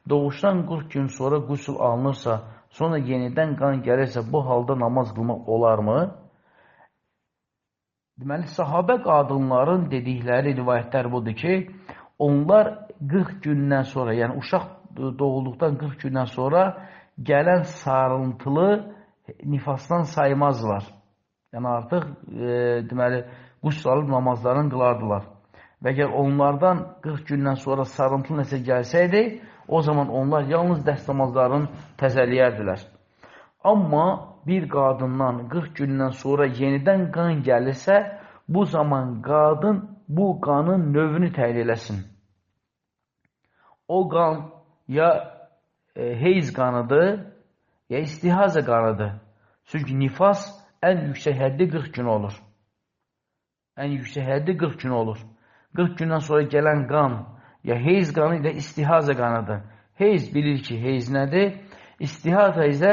doğuşdan 40 gün sonra qüsül alınırsa, sonra yenidən qan gəlirsə, bu halda namaz qılmaq olarmı? Deməli, sahabə qadınların dedikləri rivayətlər budur ki, onlar 40 gündən sonra, yəni uşaq doğulduqdan 40 gündən sonra gələn sarıntılı nifasdan saymazlar. Yəni artıq deməli, qüsl alıb namazlarını qılardılar. Və əgər onlardan 40 gündən sonra sarıntılı nəsə gəlsəydi, o zaman onlar yalnız dəst namazlarını təzəliyərdilər. Amma bir qadından 40 gündən sonra yenidən qan gəlirsə, bu zaman qadın bu qanın növünü təyin eləsin. O qan ya heyz qanıdır, ya istihaza qanıdır. Çünki nifas ən yüksək həddi 40 gün olur. Ən yüksək həddi 40 gün olur. 40 gündən sonra gələn qan ya heyz qanı ilə istihaza qanıdır. Heyz bilir ki, heyz nədir? İstihaza isə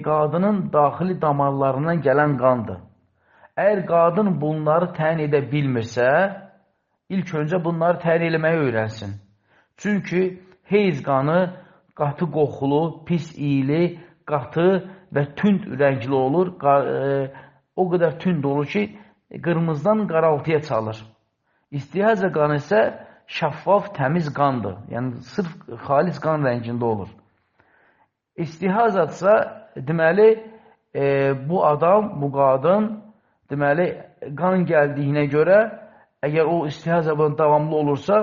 qadının daxili damarlarından gələn qandır. Əgər qadın bunları təyin edə bilmirsə, ilk öncə bunları təyin eləməyi öyrənsin. Çünki heyz qanı qatı qoxulu, pis iyili, qatı və tünd rəngli olur. O qədər tünd olur ki, qırmızıdan qaraltıya çalır. İstihaza qanı isə şəffaf, təmiz qandır. Yəni, sırf xalis qan rəngində olur. İstihazadsa, deməli, bu adam, bu qadın, deməli, qan gəldiyinə görə, əgər o istihaza davamlı olursa,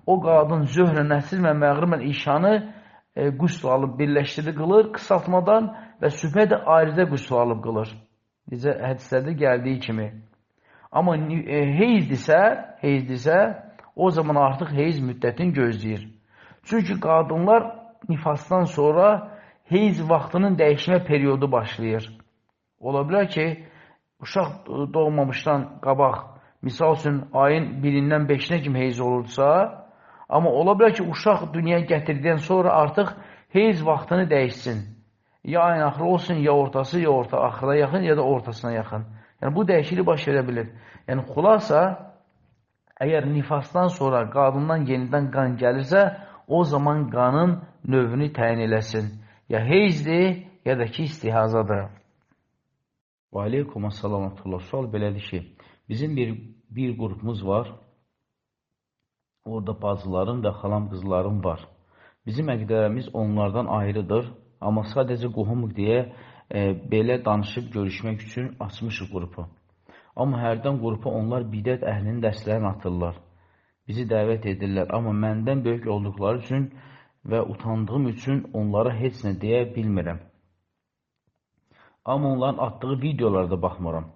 o qadın zöhrən, əsr və məğribən işanı qüsl alıb birləşdirdi qılır qısaltmadan və sübhə də ayrıca qüsl alıb qılır. Necə hədislərdə gəldiyi kimi. Amma heyzdirsə, o zaman artıq heyz müddətini gözləyir. Çünki qadınlar nifasdan sonra heyz vaxtının dəyişmə periyodu başlayır. Ola bilər ki, uşaq doğmamışdan qabaq, misal üçün ayın 1-dən 5-nə kimi heyz olursa, amma ola bilər ki, uşaq dünyaya gətirdikdən sonra artıq heyz vaxtını dəyişsin. Ya ayın axırı olsun, ya ortası, ya axıra yaxın, ya da ortasına yaxın. Yəni, bu dəyişiklik baş verə bilir. Yəni, xulasa, əgər nifasdan sonra qadından yenidən qan gəlirsə, o zaman qanın növünü təyin eləsin. Ya heyzdir, ya da ki, istihazadır. Və aleykum əssalamətullah. Sual belədir ki, bizim bir qrupumuz var. Orada bacılarım və xalam qızlarım var. Bizim əqidələrimiz onlardan ayrıdır. Amma sadəcə qohumuq deyə belə danışıb görüşmək üçün açmışıq qrupu. Amma hərdən qrupa onlar bidət əhlinin dərslərini atırlar. Bizi dəvət edirlər. Amma məndən böyük olduqları üçün və utandığım üçün onlara heç nə deyə bilmirəm. Amma onların atdığı videolarda baxmıram.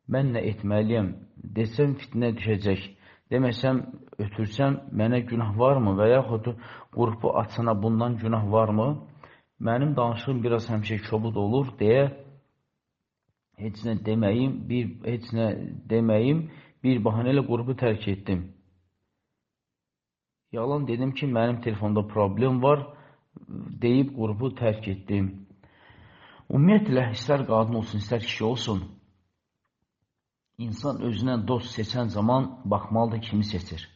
Mən nə etməliyəm? Desəm fitnə düşəcək. Deməsəm, ötürsəm, mənə günah varmı? Və yaxud qrupu açana bundan günah varmı? Mənim danışığım biraz həmişə kobud olur deyə heç nə deməyim, bir bahanə ilə qrupu tərk etdim. Yalan dedim ki, mənim telefonda problem var, deyib qrupu tərk etdim. Ümumiyyətlə, istər qadın olsun, istər kişi olsun, insan özünə dost seçən zaman baxmalıdır kimi seçir.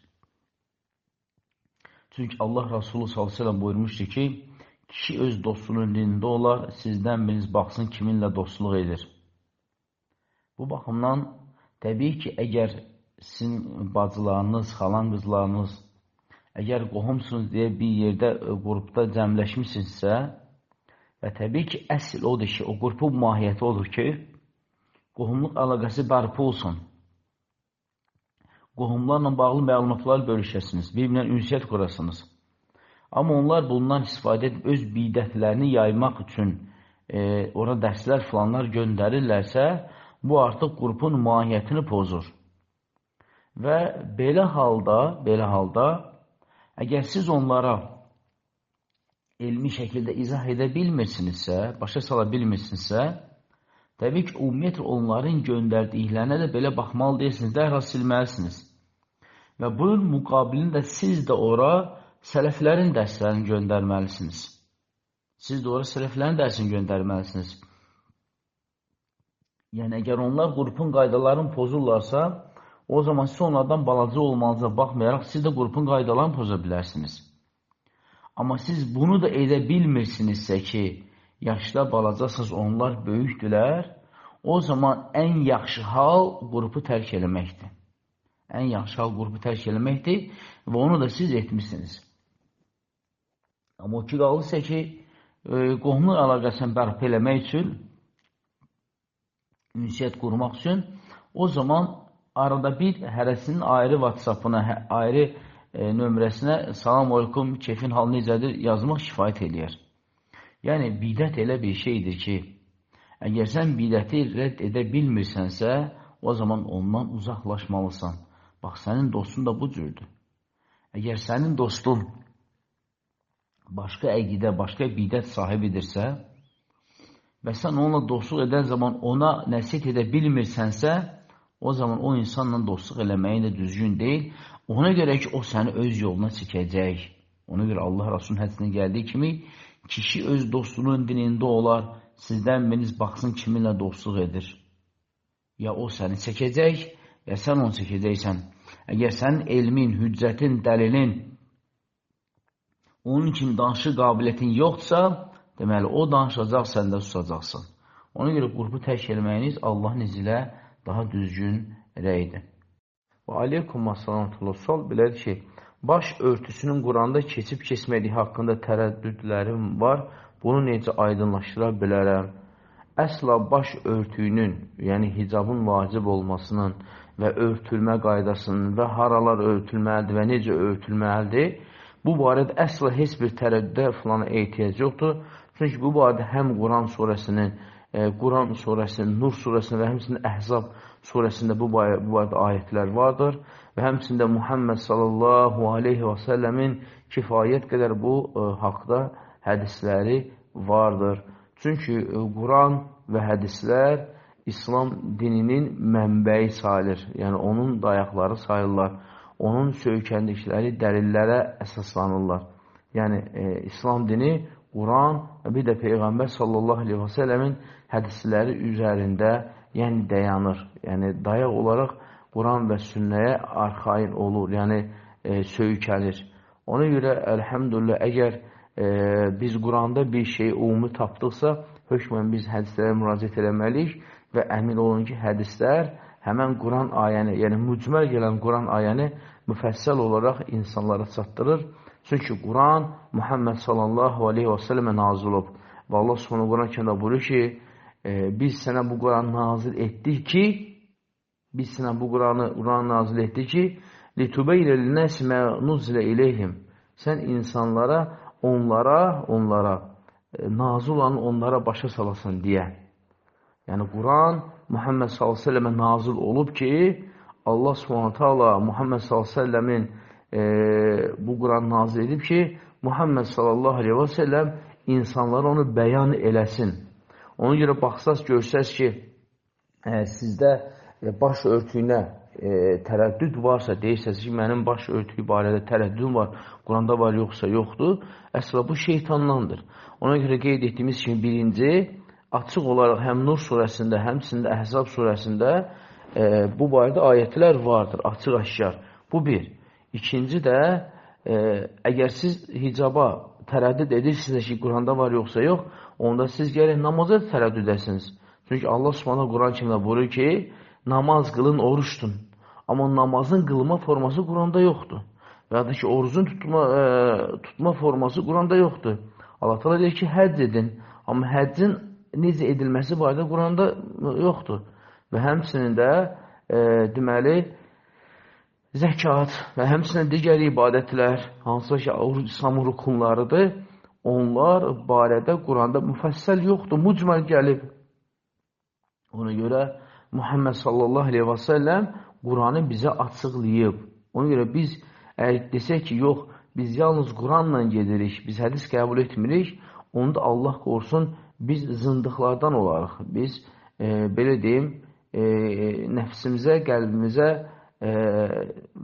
Çünki Allah Resulü s.ə.v buyurmuşdur ki, kişi öz dostunun dinində olar, sizdən biriniz baxsın kiminlə dostluq edir. Bu baxımdan, təbii ki, əgər sizin bacılarınız, xalan qızlarınız, əgər qohumsunuz deyə bir yerdə, qrupda cəmləşmişsinizsə, və təbii ki, əsl odur ki, o qrupun mahiyyəti odur ki, qohumluq əlaqəsi bərpa olsun. Qohumlarla bağlı məlumatlar bölüşəsiniz, bir-birinə ünsiyyət qurasınız. Amma onlar bundan istifadə edib öz bidətlərini yaymaq üçün ora dərslər falanlar göndərirlərsə, bu artıq qrupun mahiyyətini pozur. Və belə halda, əgər siz onlara elmi şəkildə izah edə bilmirsinizsə, başa sala bilmirsinizsə, təbii ki, ümumiyyətlə onların göndərdiklərinə də belə baxmalı deyirsiniz, dərhal silməlisiniz. Və bunun müqabilində siz də ora sələflərin dərslərini göndərməlisiniz. Yəni, əgər onlar qrupun qaydalarını pozurlarsa, o zaman siz onlardan balaca olmanıza baxmayaraq, siz də qrupun qaydalarını poza bilərsiniz. Amma siz bunu da edə bilmirsinizsə ki, yaşda balacasınız, onlar böyükdülər, o zaman ən yaxşı hal qrupu tərk eləməkdir. Və onu da siz etmişsiniz. Amma o ki, qalırsa ki, qohumluq əlaqəsini bərpa eləmək üçün, ünsiyyət qurmaq üçün, o zaman arada bir hərəsinin ayrı WhatsApp-ına, ayrı nömrəsinə salam aleyküm, keyfin hal necədir yazmaq kifayət eləyər. Yəni, bidət elə bir şeydir ki, əgər sən bidəti rədd edə bilmirsənsə, o zaman ondan uzaqlaşmalısan. Bax, sənin dostun da bu cürdür. Əgər sənin dostun başqa əqidə, başqa bidət sahibidirsə və sən onunla dostluq edən zaman ona nəsihət edə bilmirsənsə, o zaman o insanla dostluq eləməyin də düzgün deyil. Ona görə ki, o səni öz yoluna çəkəcək. Ona görə Allah Rasulun hədisində gəldiyi kimi, kişi öz dostunun dinində olar, sizdən biriniz baxsın kiminlə dostluq edir. Ya o səni çəkəcək, ya sən onu çəkəcəksən. Əgər sənin elmin, hüccətin, dəlilin, onun kimi danışıq qabiliyyətin yoxdursa, deməli, o danışacaq, sən də susacaqsın. Ona görə qrupu tərk etməyiniz Allahın izi ilə daha düzgün rəydir. Və aleykum assalamətullah, sual belədir ki, baş örtüsünün Quranda keçib keçmədiyi haqqında tərəddüdlərim var. Bunu necə aydınlaşdıra bilərəm? Əsla baş örtüyünün, yəni hicabın vacib olmasının və örtülmə qaydasının və haralar örtülməlidir və necə örtülməlidir, bu barədə əsla heç bir tərəddüdə falan ehtiyac yoxdur. Çünki bu barədə həm Quran surəsinin, Nur surəsinin və həmçinin Əhzab surəsində bu barədə ayətlər vardır və həmçində Muhammed sallallahu aleyhi və səlləmin kifayət qədər bu haqda hədisləri vardır. Çünki Quran və hədislər İslam dininin mənbəyi sayılır. Yəni, onun dayaqları sayılırlar. Onun söykəndikləri dəlillərə əsaslanırlar. Yəni, İslam dini Quran və bir də Peyğəmbər sallallahu aleyhi və səlləmin hədisləri üzərində dayanır. Yəni, dayaq olaraq Quran və sünnəyə arxain olur, yəni söykənir. Ona görə, əlhəmdülillah, əgər biz Quranda bir şey ümumi tapdıqsa, hökmən biz hədislərə müraciət eləməliyik və əmin olun ki, hədislər həmən Quran ayəni, yəni mücməl gələn Quran ayəni müfəssəl olaraq insanlara çatdırır. Çünki Quran Muhammed sallallahu aleyhi və səlləmə nazil olub. Və Allah subhanahu Quran kəndə buyurur ki, biz sənə bu Quran nazil etdik ki, لِتُبَيْلَ لِنَاسِ مَا نُزِلَ إِلَيْهِمْ sən insanlara, onlara nazil olanı onlara başa salasın deyə. Yəni, Quran Muhammed sallallahu aleyhi ve sellemə nazil olub ki, Allah subhanahu ta'ala Muhammed sallallahu aleyhi ve sellemin bu Quran nazil edib ki, Muhammed sallallahu aleyhi ve sellem insanlara onu bəyan eləsin. Ona görə baxsaz, görsəz ki, sizdə baş örtüyünə tərəddüd varsa, deyirsəz ki, mənim baş örtüyü barədə tərəddüdüm var, Quranda var, yoxsa yoxdur, əsla bu şeytandandır. Ona görə qeyd etdiyimiz kimi birinci, açıq olaraq həm Nur surəsində, həmçində Əhzab surəsində bu barədə ayətlər vardır, açıq-aşkar. Bu bir. İkinci də, əgər siz hicaba tərəddüd edirsinizsə ki, Quranda var yoxsa yox, onda siz gərək namaza tərəddüd edəsiniz. Çünki Allah Subhanahu Quran kimdə buyurur ki, namaz qılın, oruç tutun. Amma namazın qılma forması Quranda yoxdur. Və ya da ki, orucun tutma forması Quranda yoxdur. Allah Teala deyir ki, həcc edin. Amma həccin necə edilməsi barədə Quranda yoxdur. Və həmçinin də deməli, zəkat və həmçinin digər ibadətlər, hansısa ki, İslamın rukunlarıdır, onlar barədə Quranda müfəssəl yoxdur, mücməl gəlib. Ona görə Muhammed sallallahu aleyhi və səlləm Quranı bizə açıqlayıb. Ona görə biz əgər desək ki, yox, biz yalnız Quranla gedirik, biz hədis qəbul etmirik, onu da Allah qorusun, biz zındıqlardan olarıq. Biz, belə deyim, nəfsimizə, qəlbimizə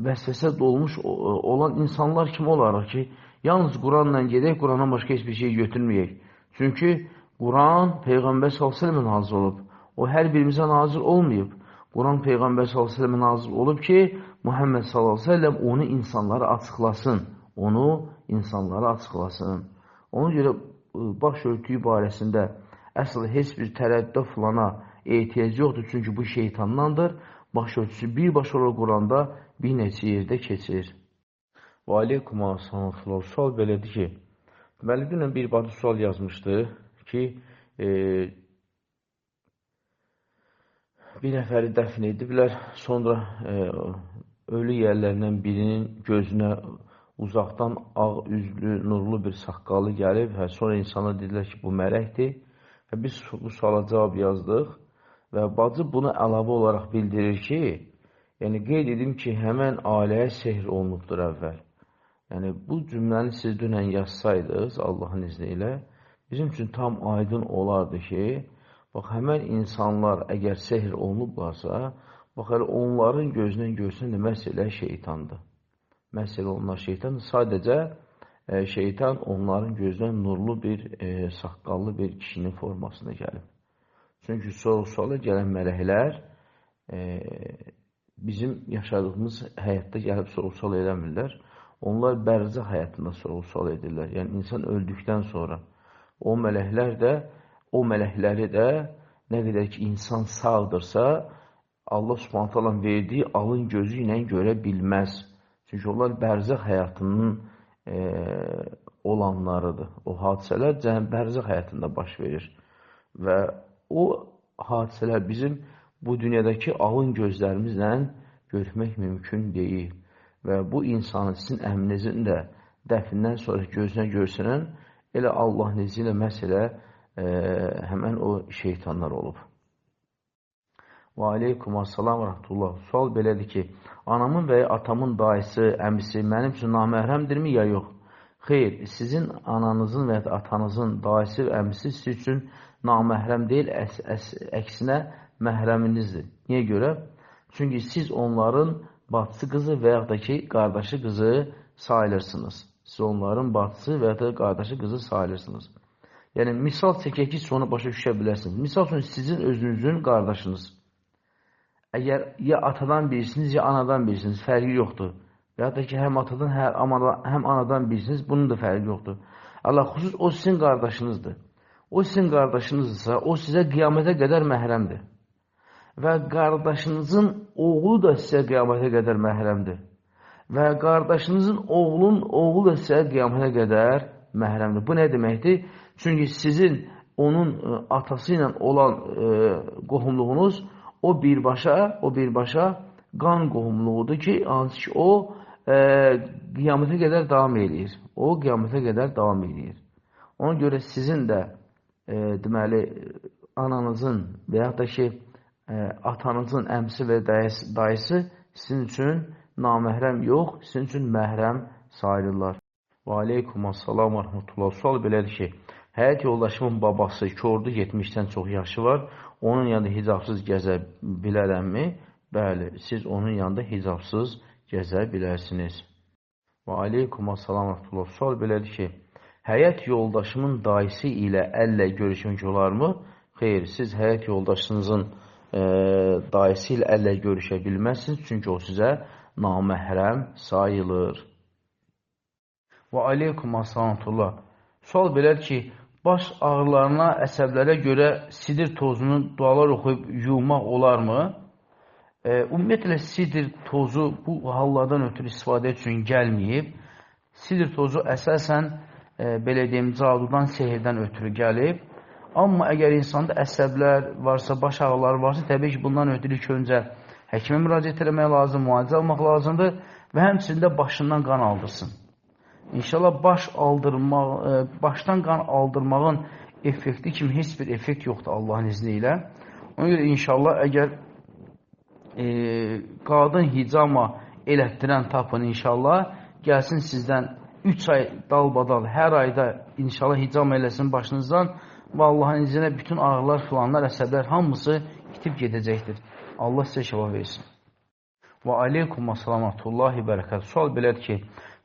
vəsvəsə dolmuş olan insanlar kimi olarıq ki, yalnız Quranla gedək, Qurandan başqa heç bir şey götürməyək. Çünki Quran Peyğəmbər s.ə.və nazil olub. O, hər birimizə nazil olmayıb. Quran Peyğəmbər s.ə.və nazil olub ki, Muhammed s.ə.v onu insanlara açıqlasın. Onu insanlara açıqlasın. Ona görə baş örtüyü barəsində əsl heç bir tərəddüdə fulana ehtiyac yoxdur. Çünki bu şeytandandır. Baş örtüsü birbaşa olaraq Quranda bir neçə yerdə keçir. Və aleykum assalam. Sual belədir ki, deməli, dünən bir bacı sual yazmışdı ki, bir nəfəri dəfn ediblər, sonra ölü yerlərindən birinin gözünə uzaqdan ağ üzlü, nurlu bir saqqalı gəlib, sonra insana dedilər ki, bu mələkdir və biz bu suala cavab yazdıq və bacı bunu əlavə olaraq bildirir ki, yəni qeyd edim ki, həmən ailəyə sehr olunubdur əvvəl. Yəni, bu cümləni siz dünən yazsaydınız, Allahın izni ilə, bizim üçün tam aydın olardı ki, bax, həmən insanlar əgər sehr olunublarsa, bax, onların gözündən görsün, məsələ şeytandır. Məsələ onlar şeytandır. Sadəcə şeytan onların gözündən nurlu bir, saqqallı bir kişinin formasına gəlib. Çünki soru-suala gələn mələklər bizim yaşadığımız həyatda gəlib soru-sual eləmirlər. Onlar bərzə həyatında soru-sual edirlər. Yəni, insan öldükdən sonra o mələkləri də nə qədər ki, insan sağdırsa, Allah Subhanahu taala verdiyi alın gözü ilə görə bilməz. Çünki onlar bərzəx həyatının olanlarıdır. O hadisələr bərzəx həyatında baş verir. Və o hadisələr bizim bu dünyadakı alın gözlərimizlə görmək mümkün deyil. Və bu insanın sizin əmrinizin də dəfindən sonra gözünə görsənən elə Allah izni ilə məsələ həmən o şeytanlar olub. Və aleykum assalam və rəhmətullah. Sual belədir ki, anamın və ya atamın dayısı, əmisi mənim üçün naməhrəmdirmi ya yox? Xeyr, sizin ananızın və ya atanızın dayısı və əmisi siz üçün naməhrəm deyil, əksinə məhrəminizdir. Niyə görə? Çünki siz onların bacısı qızı və ya da ki, qardaşı qızı sayılırsınız. Siz onların bacısı və ya da qardaşı qızı sayılırsınız. Yəni, misal çəkək ki, siz onu başa düşə bilərsiniz. Misal üçün, sizin özünüzün qardaşınız. Əgər ya atadan birisiniz, ya anadan birisiniz, fərqi yoxdur. Və ya da ki, həm atadan, həm anadan birisiniz, bunun da fərqi yoxdur. Allah xüsus, o sizin qardaşınızdır. O sizin qardaşınızdırsa, o sizə qiyamətə qədər məhrəmdir. Və qardaşınızın oğlu da sizə qiyamətə qədər məhrəmdir. Və qardaşınızın oğlu da sizə qiyamətə qədər məhrəmdir. Bu nə deməkdir? Çünki sizin onun atası ilə olan qohumluğunuz o birbaşa qan qohumluğudur ki, hansı ki, o qiyamətə qədər davam edir. O qiyamətə qədər davam edir. Ona görə sizin də deməli, ananızın və ya da ki, atanızın əmsi və dayısı sizin üçün naməhrəm yox, sizin üçün məhrəm sayılırlar. Və aleykum assalam və rəhmətullah. Sual belədir ki, həyat yoldaşımın babası kördü 70-dən çox yaşı var, onun yanında hicabsız gəzə bilərəmmi? Bəli, siz onun yanında hicabsız gəzə bilərsiniz. Və aleykum assalam və rəhmətullah. Sual belədir ki, həyat yoldaşımın dayısı ilə əllə görüşmək olarmı? Xeyr, siz həyat yoldaşınızın dayısı ilə əllə görüşə bilməzsiniz, çünki o sizə naməhrəm sayılır. Və aleykum assalamullah. Sual belədir ki, baş ağrılarına, əsəblərə görə sidir tozunu dualar oxuyub yumaq olarmı? Ümumiyyətlə, sidir tozu bu hallardan ötürü istifadə üçün gəlməyib. Sidir tozu əsasən, belə deyim, cadudan, sehirdən ötürü gəlib. Amma əgər insanda əsəblər varsa, baş ağrıları varsa, təbii ki, bundan ötürü ilk öncə həkimə müraciət etmək lazım, müalicə almaq lazımdır və həmçində başından qan aldırsın. İnşallah başdan qan aldırmağın effekti kimi heç bir effekt yoxdur Allahın izni ilə. Ona görə inşallah əgər qadın hicama elətdirən tapın inşallah, gəlsin sizdən 3 ay dalbadal, hər ayda inşallah hicama eləsin başınızdan və Allahın izni ilə bütün ağrılar, filanlar, əsəblər hamısı itib gedəcəkdir. Allah sizə şəfa versin. Və aleykum assalamullahi bərəkət. Sual belədir ki,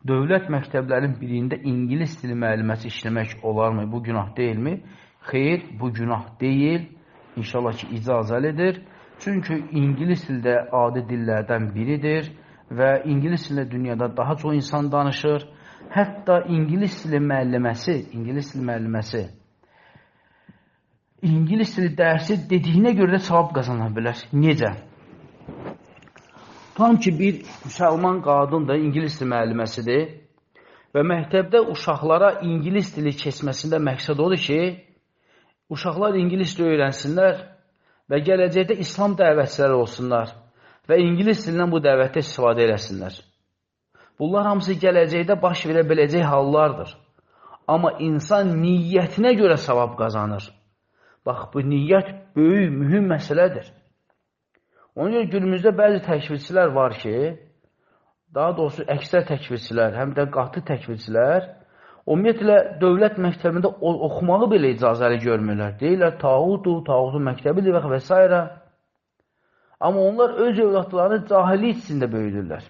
dövlət məktəblərinin birində ingilis dili müəlliməsi işləmək olarmı? Bu günah deyilmi? Xeyr, bu günah deyil. İnşallah ki, icazəlidir. Çünki ingilis dildə adi dillərdən biridir və ingilis dilində dünyada daha çox insan danışır. Hətta ingilis dili müəlliməsi İngilis dili dərsi dediyinə görə də savab qazana bilər. Necə? Tam ki, bir müsəlman qadın da ingilis dili müəlliməsidir və məktəbdə uşaqlara ingilis dili keçməsində məqsəd odur ki, uşaqlar ingilis dili öyrənsinlər və gələcəkdə İslam dəvətçiləri olsunlar və ingilis dilindən bu dəvətdə istifadə eləsinlər. Bunlar hamısı gələcəkdə baş verə biləcək hallardır. Amma insan niyyətinə görə savab qazanır. Bax, bu niyyət böyük, mühüm məsələdir. Onun görə günümüzdə bəzi təkvirçilər var ki, daha doğrusu əksər təkvirçilər, həm də qatı təkvirçilər, ümumiyyətlə dövlət məktəbində oxumağı belə icazəli görmürlər. Deyirlər, tağutun məktəbidir və s. Amma onlar öz övladlarını cahillik içində böyüdürlər.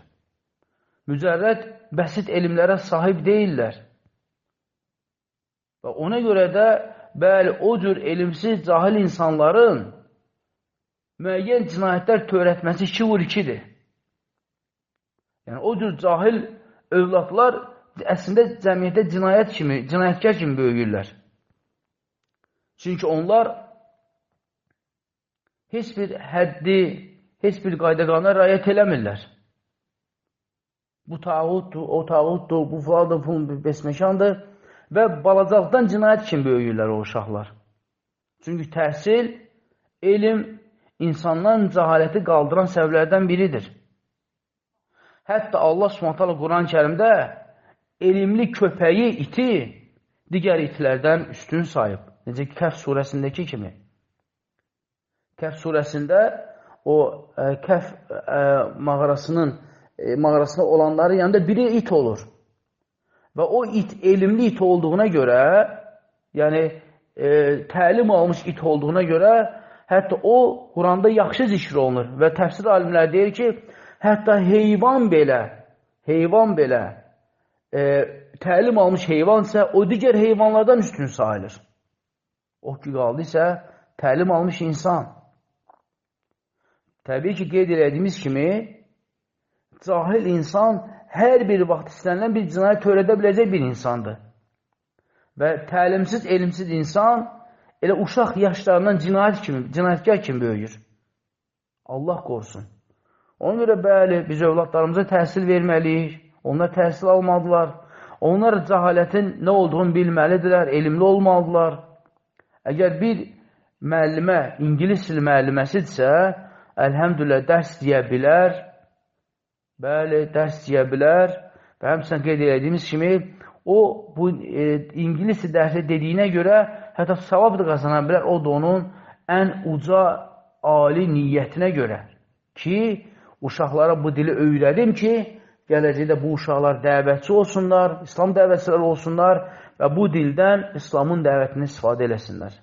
Mücərrəd, bəsit elmlərə sahib deyirlər. Və ona görə də bəli, o cür elmsiz, cahil insanların müəyyən cinayətlər törətməsi 2 vur 2-dir. Yəni, o cür cahil övladlar əslində cəmiyyətdə cinayətkar kimi böyüyürlər. Çünki onlar heç bir həddi, heç bir qayda-qanuna riayət eləmirlər. Bu tağutdur, o tağutdur, bu faladır, bu besməkandır. Və balacaqdan cinayət kimi böyüyürlər o uşaqlar. Çünki təhsil, elm insanların cəhaləti qaldıran səbəblərdən biridir. Hətta Allah Subhanahu Quran-ı Kərimdə elmli köpəyi, iti digər itlərdən üstün sayıb. Necə ki, Kəhf surəsindəki kimi. Kəhf surəsində o Kəhf mağarasında olanların yanında biri it olur. Və o it elmli it olduğuna görə, yəni təlim almış it olduğuna görə, hətta o Quranda yaxşı zikr olunur. Və təfsir alimləri deyir ki, hətta heyvan belə təlim almış heyvansə, o digər heyvanlardan üstün sayılır. O ki, qaldı isə təlim almış insan. Təbii ki, qeyd edədiyimiz kimi, cahil insan hər bir vaxt istənilən bir cinayət törədə biləcək bir insandır. Və təlimsiz, elmsiz insan elə uşaq yaşlarından cinayətkar kimi böyüyür. Allah qorusun. Ona görə bəli, biz övladlarımıza təhsil verməliyik. Onlar təhsil almalıdırlar. Onlar cəhalətin nə olduğunu bilməlidirlər, elmli olmalıdırlar. Əgər bir müəllimə, ingilis dili müəlliməsidirsə, əlhəmdülillah dərs deyə bilər. Bəli, dərs deyə bilər və həmçinin qeyd edədiyimiz kimi o, bu ingilis dərsi dediyinə görə hətta savab da qazana bilər, o da onun ən uca, ali niyyətinə görə ki, uşaqlara bu dili öyrədim ki, gələcəkdə bu uşaqlar dəvətçi olsunlar, İslam dəvətçiləri olsunlar və bu dildən İslamın dəvətini istifadə eləsinlər.